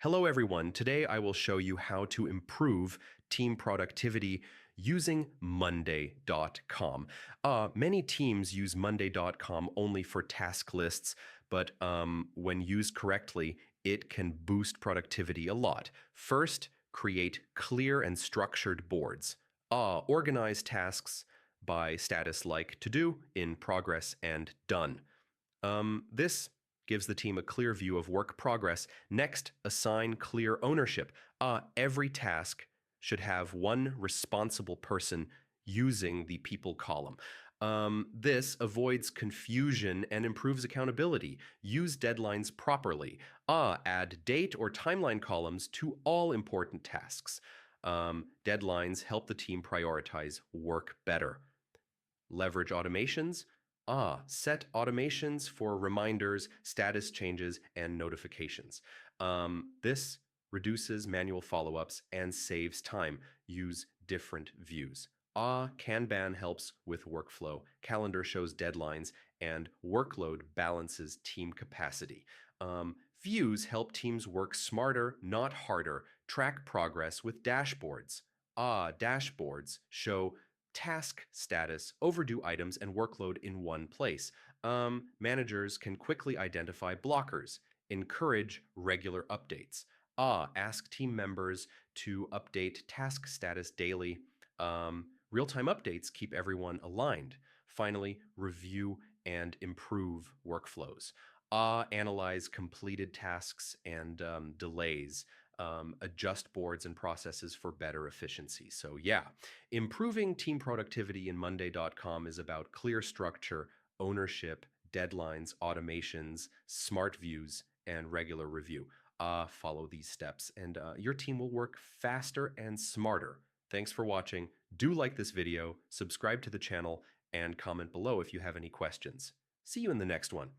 Hello, everyone. Today I will show you how to improve team productivity using Monday.com. Many teams use Monday.com only for task lists, but when used correctly, it can boost productivity a lot. First, create clear and structured boards. Organize tasks by status like to do, in progress, and done. This gives the team a clear view of work progress. Next, assign clear ownership. Every task should have one responsible person using the people column. This avoids confusion and improves accountability. Use deadlines properly. Add date or timeline columns to all important tasks. Deadlines help the team prioritize work better. Leverage automations. Set automations for reminders, status changes, and notifications. This reduces manual follow-ups and saves time. Use different views. Kanban helps with workflow. Calendar shows deadlines, and workload balances team capacity. Views help teams work smarter, not harder. Track progress with dashboards. Dashboards show task status, overdue items, and workload in one place. Managers can quickly identify blockers, encourage regular updates. Ask team members to update task status daily. Real-time updates keep everyone aligned. Finally, review and improve workflows. Analyze completed tasks and delays. Adjust boards and processes for better efficiency. So yeah, improving team productivity in Monday.com is about clear structure, ownership, deadlines, automations, smart views, and regular review. Follow these steps and your team will work faster and smarter. Thanks for watching. Do like this video, subscribe to the channel, and comment below if you have any questions. See you in the next one.